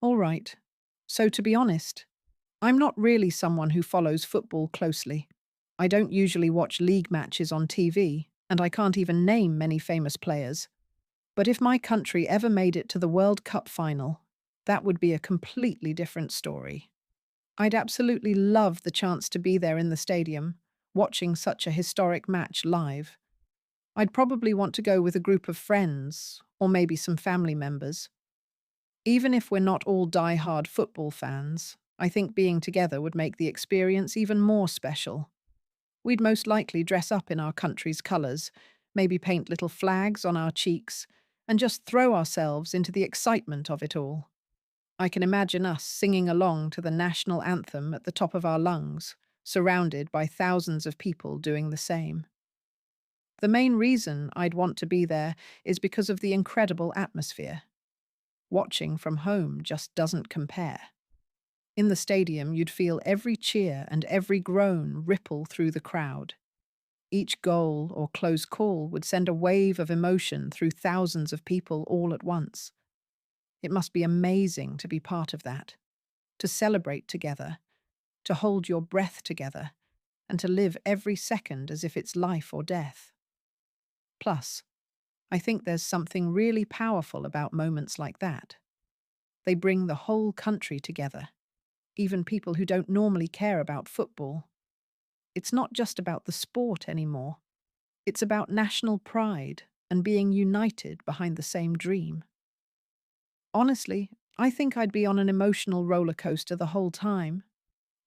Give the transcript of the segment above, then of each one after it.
All right. So, to be honest, I'm not really someone who follows football closely. I don't usually watch league matches on TV, and I can't even name many famous players. But if my country ever made it to the World Cup final, that would be a completely different story. I'd absolutely love the chance to be there in the stadium, watching such a historic match live. I'd probably want to go with a group of friends, or maybe some family members. Even if we're not all die-hard football fans, I think being together would make the experience even more special. We'd most likely dress up in our country's colours, maybe paint little flags on our cheeks, and just throw ourselves into the excitement of it all. I can imagine us singing along to the national anthem at the top of our lungs, surrounded by thousands of people doing the same. The main reason I'd want to be there is because of the incredible atmosphere. Watching from home just doesn't compare. In the stadium, you'd feel every cheer and every groan ripple through the crowd. Each goal or close call would send a wave of emotion through thousands of people all at once. It must be amazing to be part of that, to celebrate together, to hold your breath together, and to live every second as if it's life or death. Plus, I think there's something really powerful about moments like that. They bring the whole country together, even people who don't normally care about football. It's not just about the sport anymore. It's about national pride and being united behind the same dream. Honestly, I think I'd be on an emotional roller coaster the whole time.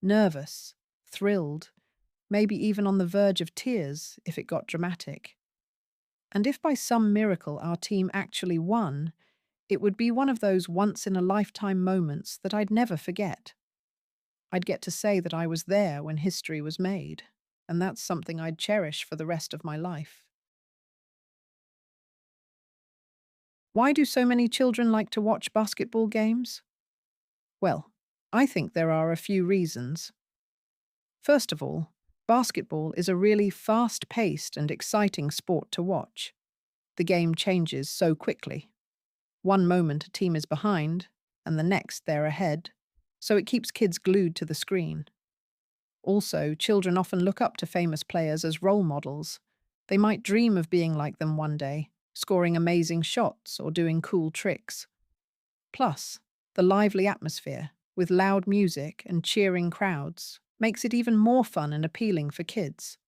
Nervous, thrilled, maybe even on the verge of tears if it got dramatic. And if by some miracle our team actually won, it would be one of those once-in-a-lifetime moments that I'd never forget. I'd get to say that I was there when history was made, and that's something I'd cherish for the rest of my life. Why do so many children like to watch basketball games? Well, I think there are a few reasons. First of all, basketball is a really fast-paced and exciting sport to watch. The game changes so quickly. One moment a team is behind, and the next they're ahead, so it keeps kids glued to the screen. Also, children often look up to famous players as role models. They might dream of being like them one day, scoring amazing shots or doing cool tricks. Plus, the lively atmosphere, with loud music and cheering crowds, makes it even more fun and appealing for kids.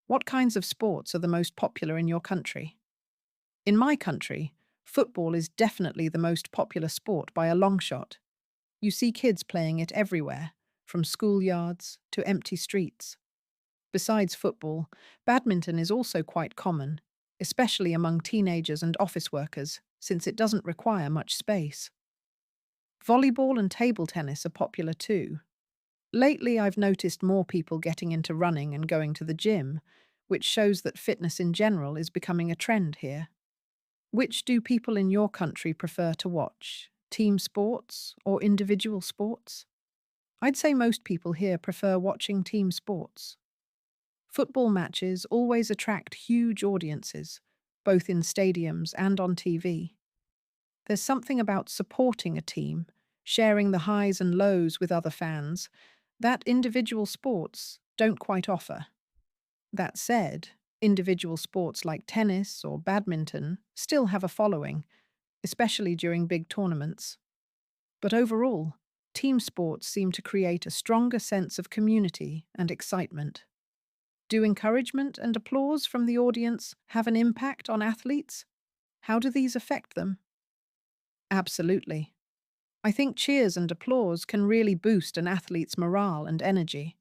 What kinds of sports are the most popular in your country? In my country, football is definitely the most popular sport by a long shot. You see kids playing it everywhere, from schoolyards to empty streets. Besides football, badminton is also quite common, especially among teenagers and office workers, since it doesn't require much space. Volleyball and table tennis are popular too. Lately, I've noticed more people getting into running and going to the gym, which shows that fitness in general is becoming a trend here. Which do people in your country prefer to watch? Team sports or individual sports? I'd say most people here prefer watching team sports. Football matches always attract huge audiences, both in stadiums and on TV. There's something about supporting a team, sharing the highs and lows with other fans, that individual sports don't quite offer. That said, individual sports like tennis or badminton still have a following, especially during big tournaments. But overall, team sports seem to create a stronger sense of community and excitement. Do encouragement and applause from the audience have an impact on athletes? How do these affect them? Absolutely. I think cheers and applause can really boost an athlete's morale and energy.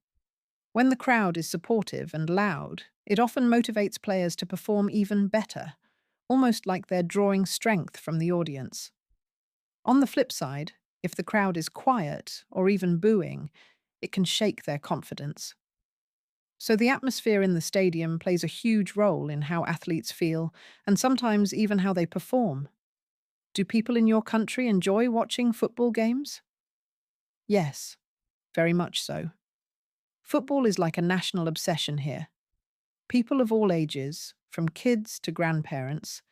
When the crowd is supportive and loud, it often motivates players to perform even better, almost like they're drawing strength from the audience. On the flip side, if the crowd is quiet or even booing, it can shake their confidence. So the atmosphere in the stadium plays a huge role in how athletes feel and sometimes even how they perform. Do people in your country enjoy watching football games? Yes, very much so. Football is like a national obsession here. People of all ages, from kids to grandparents,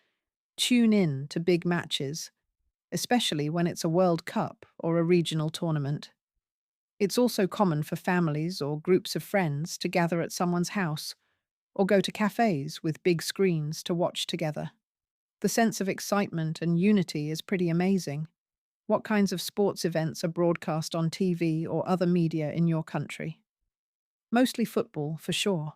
tune in to big matches, especially when it's a World Cup or a regional tournament. It's also common for families or groups of friends to gather at someone's house or go to cafes with big screens to watch together. The sense of excitement and unity is pretty amazing. What kinds of sports events are broadcast on TV or other media in your country? Mostly football, for sure.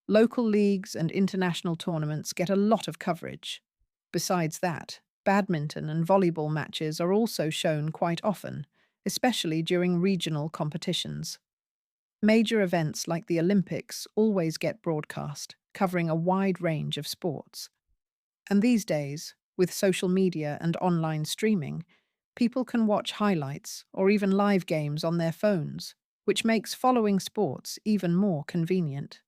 Local leagues and international tournaments get a lot of coverage. Besides that, badminton and volleyball matches are also shown quite often, especially during regional competitions. Major events like the Olympics always get broadcast, covering a wide range of sports. And these days, with social media and online streaming, people can watch highlights or even live games on their phones, which makes following sports even more convenient.